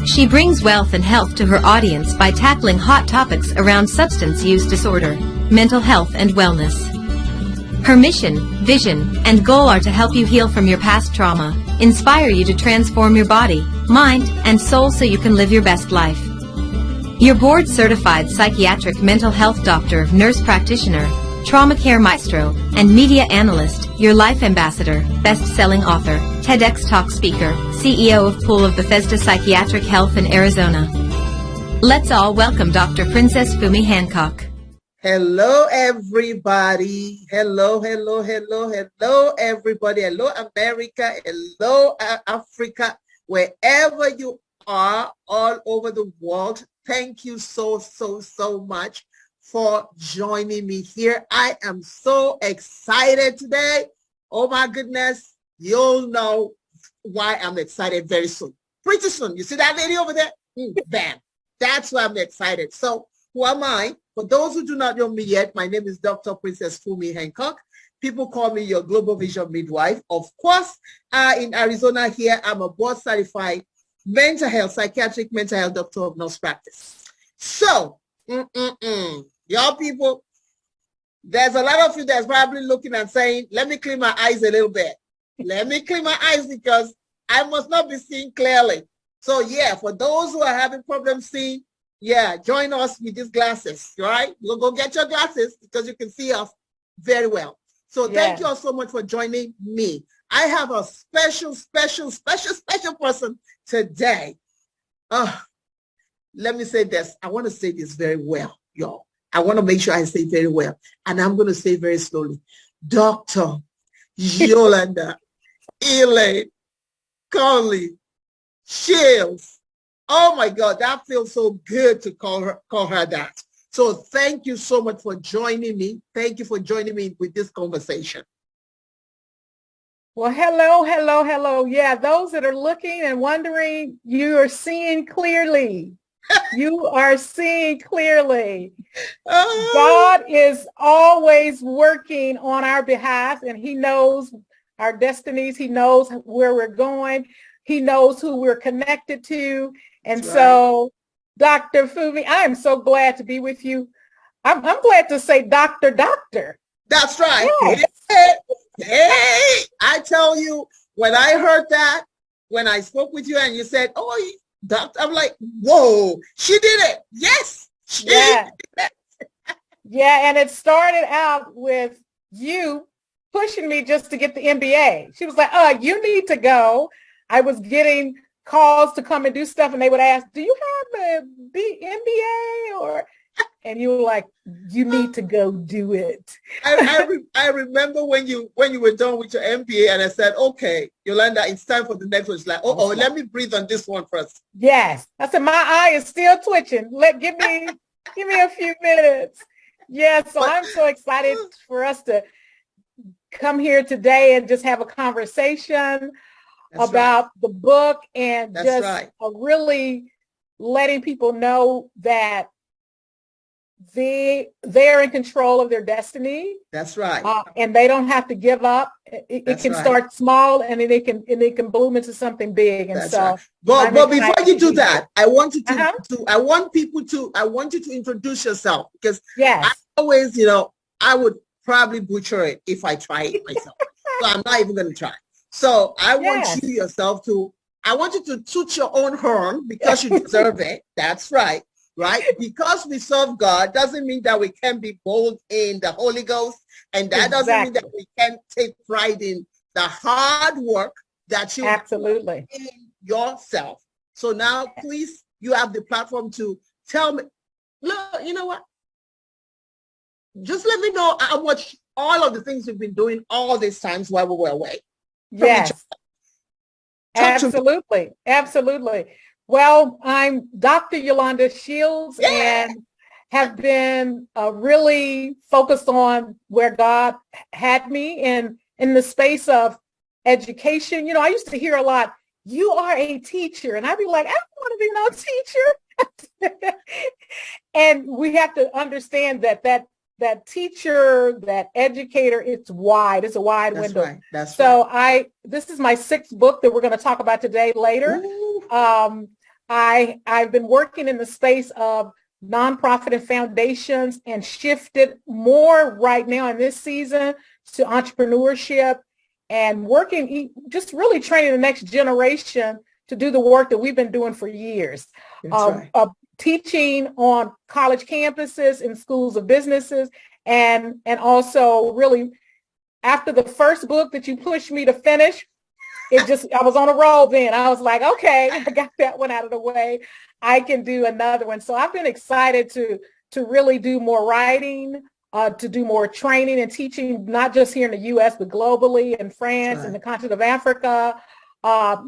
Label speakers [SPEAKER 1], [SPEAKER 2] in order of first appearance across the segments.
[SPEAKER 1] She brings wealth and health to her audience by tackling hot topics around substance use disorder, mental health and wellness. Her mission, vision, and goal are to help you heal from your past trauma, inspire you to transform your body, mind, and soul so you can live your best life. Your board-certified psychiatric mental health doctor, nurse practitioner, trauma care maestro, and media analyst, your life ambassador, best-selling author, TEDx Talk speaker, CEO of Pool of Bethesda Psychiatric Health in Arizona. Let's all welcome Dr. Princess Fumi Hancock.
[SPEAKER 2] Hello, everybody. Hello, everybody. Hello, America. Hello, Africa. Wherever you are, all over the world, thank you so much for joining me here. I am so excited today. Oh my goodness. You'll know why I'm excited very soon. Pretty soon. You see that lady over there? Bam. That's why I'm excited. So who am I? For those who do not know me yet, my name is Dr. Princess Fumi Hancock. People call me your Global Vision Midwife. Of course, in Arizona here, I'm a board certified mental health, psychiatric mental health doctor of nurse practice. So, y'all people, there's a lot of you that's probably looking and saying, let me clean my eyes a little bit. Let me clean my eyes because I must not be seeing clearly. So yeah, for those who are having problems seeing, yeah, join us with these glasses, right? You'll go get your glasses because you can see us very well. So thank you all so much for joining me. I have a special person today. Let me say this. I want to say this very well, y'all. I want to make sure I say it very well. And I'm going to say very slowly. Dr. Yolanda Conley Shields. Oh my God, that feels so good to call her that. So thank you so much for joining me. Thank you for joining me with this conversation.
[SPEAKER 3] Well, hello. Yeah, those that are looking and wondering, you are seeing clearly. You are seeing clearly. God is always working on our behalf, and he knows our destinies. He knows where we're going. He knows who we're connected to. And
[SPEAKER 2] That's
[SPEAKER 3] so, right. Dr. Fumi, I am so glad to be with you. I'm glad to say Doctor.
[SPEAKER 2] That's right.
[SPEAKER 3] Yes.
[SPEAKER 2] Hey, I tell you, when I heard that, when I spoke with you and you said, oh, doctor, I'm like, whoa, she did it. Yes. She did it.
[SPEAKER 3] Yeah, and it started out with you pushing me just to get the MBA. She was like, you need to go. I was getting calls to come and do stuff, and they would ask, do you have a MBA? And you were like, you need to go do it.
[SPEAKER 2] I remember when you were done with your MBA, and I said, okay, Yolanda, it's time for the next one. She's like, let me breathe on this one first.
[SPEAKER 3] Yes. I said, my eye is still twitching. Give me a few minutes. Yeah, so I'm so excited for us to come here today and just have a conversation about the book and really letting people know that they're in control of their destiny.
[SPEAKER 2] That's right.
[SPEAKER 3] And they don't have to give up. It can start small, and then it can bloom into something big. And
[SPEAKER 2] but before you do that, I want you to I want you to introduce yourself, because I always, I would probably butcher it if I try it myself. So I'm not even going to try. So I want I want you to toot your own horn because you deserve it. That's right. Right? Because we serve God doesn't mean that we can be bold in the Holy Ghost. And that doesn't mean that we can take pride in the hard work that you do in yourself. So now, please, you have the platform to tell me, look, you know what? Just let me know how much all of the things you've been doing all these times while we were away.
[SPEAKER 3] Yes. Absolutely. Well, I'm Dr. Yolanda Shields and have been really focused on where God had me in the space of education. I used to hear a lot, you are a teacher. And I'd be like, I don't want to be no teacher. And we have to understand that teacher, that educator, it's a wide window.
[SPEAKER 2] Right. That's
[SPEAKER 3] so right. This is my 6th book that we're going to talk about today later. I've been working in the space of nonprofit and foundations and shifted more right now in this season to entrepreneurship and working, just really training the next generation to do the work that we've been doing for years.
[SPEAKER 2] Right.
[SPEAKER 3] Teaching on college campuses and schools of businesses, and also really after the first book that you pushed me to finish, I was on a roll then. I was like, okay, I got that one out of the way. I can do another one. So I've been excited to really do more writing, to do more training and teaching, not just here in the U.S., but globally in France and the continent of Africa,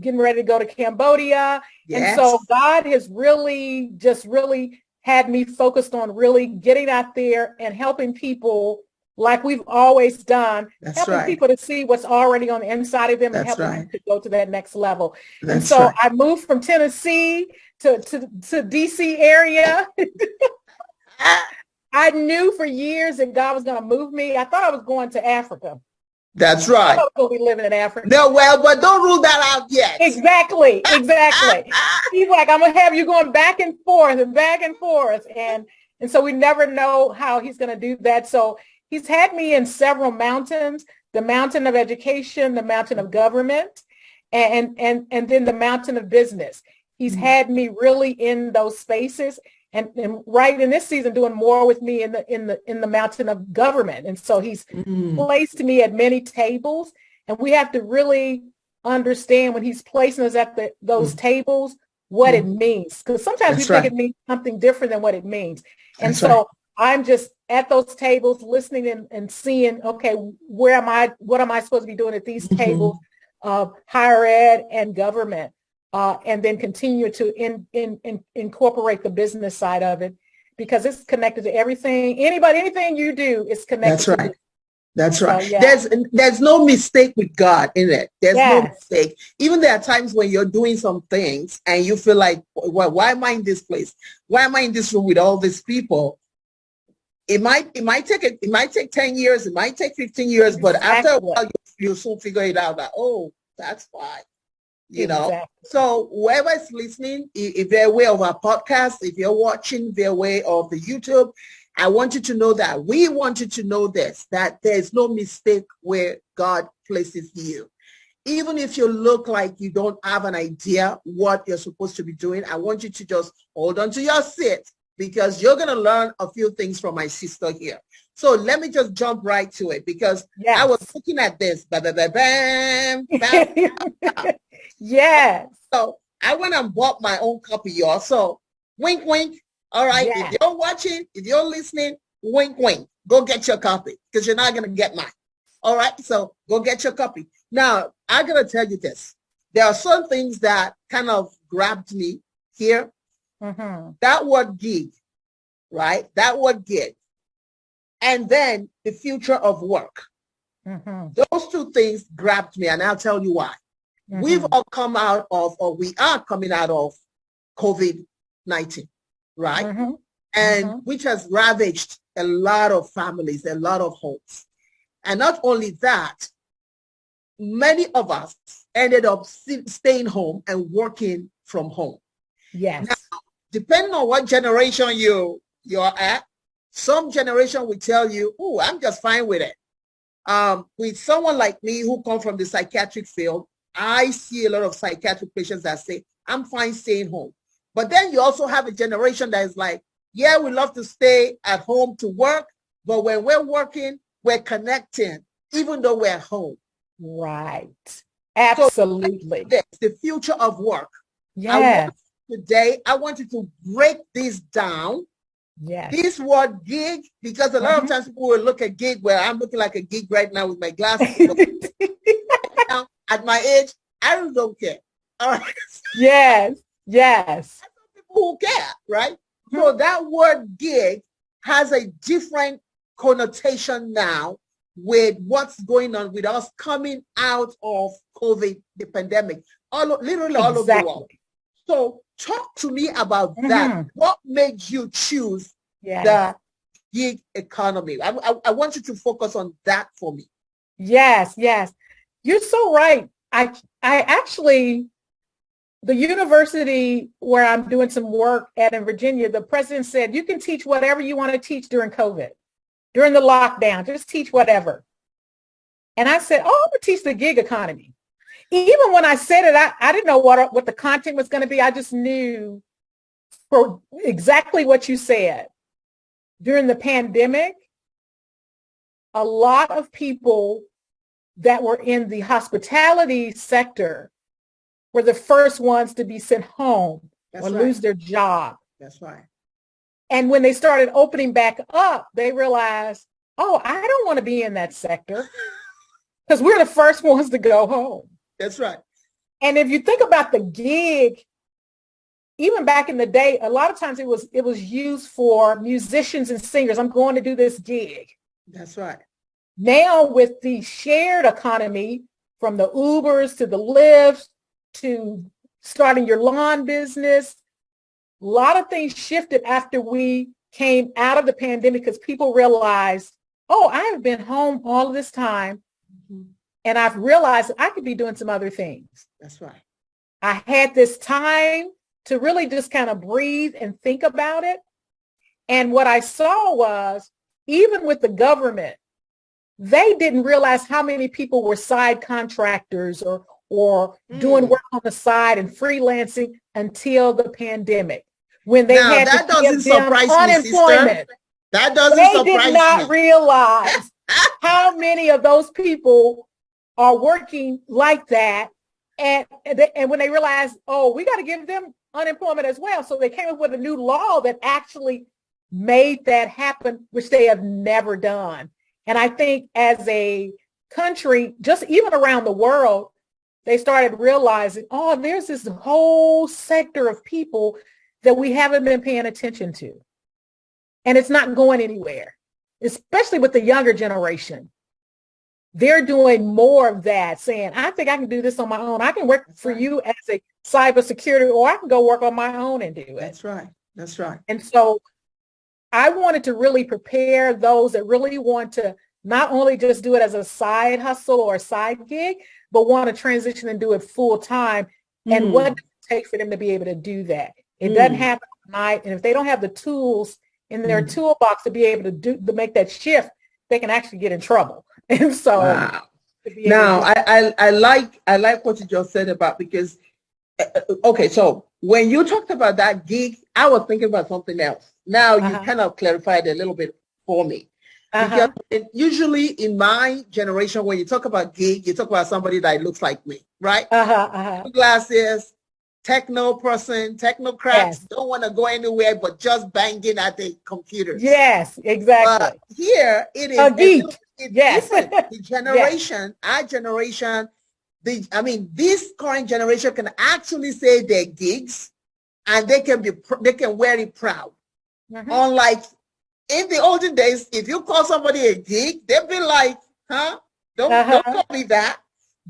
[SPEAKER 3] getting ready to go to Cambodia. Yes. And so God has really had me focused on really getting out there and helping people like we've always done, helping people to see what's already on the inside of them and helping them to go to that next level. And so I moved from Tennessee to DC area. I knew for years that God was going to move me. I thought I was going to Africa.
[SPEAKER 2] That's right.
[SPEAKER 3] I was going to be living in Africa.
[SPEAKER 2] No, well, but don't rule that out yet.
[SPEAKER 3] Exactly. He's like, I'm going to have you going back and forth and back and forth. And so we never know how he's going to do that. So he's had me in several mountains, the mountain of education, the mountain of government, and then the mountain of business. He's had me really in those spaces, and right in this season doing more with me in the mountain of government. And so he's placed me at many tables, and we have to really understand when he's placing us at those tables what it means, because sometimes we think it means something different than what it means. And so I'm just at those tables listening and seeing, okay, what am I supposed to be doing at these tables of higher ed and government, and then continue to incorporate the business side of it, because it's connected to everything. Anything you do is connected.
[SPEAKER 2] That's right. There's no mistake with God in it. There's no mistake. Even there are times when you're doing some things and you feel like, well, why am I in this place? Why am I in this room with all these people? It might take 10 years, it might take 15 years, but after a while you'll soon figure it out that, oh, that's why. You know, so whoever is listening, if they're aware of our podcast, if you're watching their way of the YouTube, I want you to know that we want you to know this, that there's no mistake where God places you. Even if you look like you don't have an idea what you're supposed to be doing, I want you to just hold on to your seat, because you're going to learn a few things from my sister here. So let me just jump right to it, because I was looking at this.
[SPEAKER 3] Yes.
[SPEAKER 2] So I went and bought my own copy, y'all. So wink, wink. All right. Yes. If you're watching, if you're listening, wink, wink. Go get your copy, because you're not going to get mine. All right. So go get your copy. Now, I'm going to tell you this. There are some things that kind of grabbed me here. That word gig, right? That word gig. And then the future of work. Those two things grabbed me, and I'll tell you why. We've all come out of, or we are coming out of COVID-19, right? And which has ravaged a lot of families, a lot of homes. And not only that, many of us ended up staying home and working from home.
[SPEAKER 3] Yes.
[SPEAKER 2] Now, depending on what generation you're at, some generation will tell you, oh, I'm just fine with it. With someone like me who come from the psychiatric field, I see a lot of psychiatric patients that say, I'm fine staying home. But then you also have a generation that is like, yeah, we love to stay at home to work, but when we're working, we're connecting, even though we're home.
[SPEAKER 3] Right. Absolutely.
[SPEAKER 2] So that's the future of work.
[SPEAKER 3] Yeah.
[SPEAKER 2] Today, I want you to break this down.
[SPEAKER 3] Yes.
[SPEAKER 2] This word gig, because a lot of times people will look at gig where I'm looking like a gig right now with my glasses. Now, at my age, I really don't care. All right.
[SPEAKER 3] Yes. Yes.
[SPEAKER 2] Some people who care, right? So that word gig has a different connotation now with what's going on with us coming out of COVID, the pandemic, literally all over the world. So talk to me about that. What made you choose the gig economy? I want you to focus on that for me.
[SPEAKER 3] Yes, yes. You're so right. I actually the university where I'm doing some work at in Virginia, the president said, you can teach whatever you want to teach during COVID, during the lockdown, just teach whatever. And I said, oh, I'm going to teach the gig economy. Even when I said it, I didn't know what the content was going to be. I just knew for exactly what you said. During the pandemic, a lot of people that were in the hospitality sector were the first ones to be sent home or lose their job.
[SPEAKER 2] That's right.
[SPEAKER 3] And when they started opening back up, they realized, oh, I don't want to be in that sector because we're the first ones to go home.
[SPEAKER 2] That's right.
[SPEAKER 3] And if you think about the gig, even back in the day, a lot of times it was used for musicians and singers. I'm going to do this gig.
[SPEAKER 2] That's right.
[SPEAKER 3] Now with the shared economy, from the Ubers to the Lyfts to starting your lawn business, a lot of things shifted after we came out of the pandemic because people realized, oh, I have been home all of this time. Mm-hmm. And I've realized I could be doing some other things.
[SPEAKER 2] That's right.
[SPEAKER 3] I had this time to really just kind of breathe and think about it. And what I saw was, even with the government, they didn't realize how many people were side contractors or doing work on the side and freelancing until the pandemic. When they had
[SPEAKER 2] that
[SPEAKER 3] to give them unemployment.
[SPEAKER 2] That doesn't surprise me.
[SPEAKER 3] They did not realize how many of those people are working like that. And when they realized, oh, we got to give them unemployment as well. So they came up with a new law that actually made that happen, which they have never done. And I think as a country, just even around the world, they started realizing, oh, there's this whole sector of people that we haven't been paying attention to. And it's not going anywhere, especially with the younger generation. They're doing more of that, saying, I think I can do this on my own. I can work for you as a cybersecurity, or I can go work on my own and do it.
[SPEAKER 2] That's right. That's right.
[SPEAKER 3] And so I wanted to really prepare those that really want to not only just do it as a side hustle or a side gig, but want to transition and do it full time. And what does it take for them to be able to do that? It doesn't happen overnight. And if they don't have the tools in their toolbox to be able to make that shift, they can actually get in trouble. And so
[SPEAKER 2] now I like what you just said about, because okay, so when you talked about that gig, I was thinking about something else. Now you kind of clarified a little bit for me. Because usually in my generation, when you talk about gig, you talk about somebody that looks like me, right? Glasses, techno person, technocrats, don't want to go anywhere but just banging at the computers.
[SPEAKER 3] Yes, exactly.
[SPEAKER 2] Here it is
[SPEAKER 3] a geek.
[SPEAKER 2] Different. The generation, our generation, this current generation can actually say they're gigs, and they can wear it proud. Unlike in the olden days, if you call somebody a gig, they'd be like, huh? Don't call me that.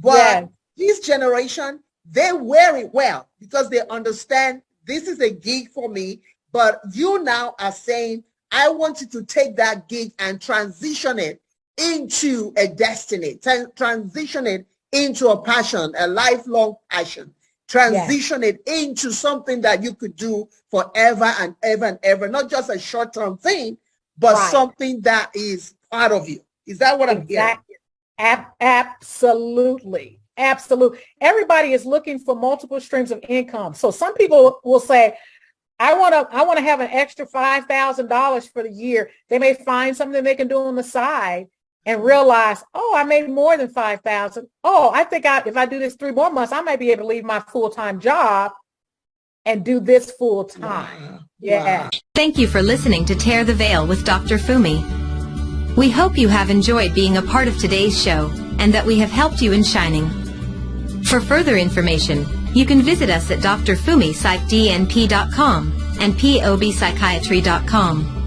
[SPEAKER 2] But this generation, they wear it well because they understand this is a gig for me. But you now are saying, I want you to take that gig and transition it into a destiny, transition it into a passion, a lifelong passion, transition it into something that you could do forever and ever and ever, not just a short-term thing, but something that is part of you. Is that what I'm hearing?
[SPEAKER 3] Absolutely. Absolutely. Everybody is looking for multiple streams of income. So some people will say, I want to have an extra $5,000 for the year. They may find something they can do on the side and realize, oh, I made more than $5,000. Oh, I think if I do this 3 more months, I might be able to leave my full-time job and do this full time.
[SPEAKER 2] Wow.
[SPEAKER 1] Thank you for listening to Tear the Veil with Dr. Fumi. We hope you have enjoyed being a part of today's show and that we have helped you in shining. For further information, you can visit us at drfumipsychdnp.com and pobpsychiatry.com.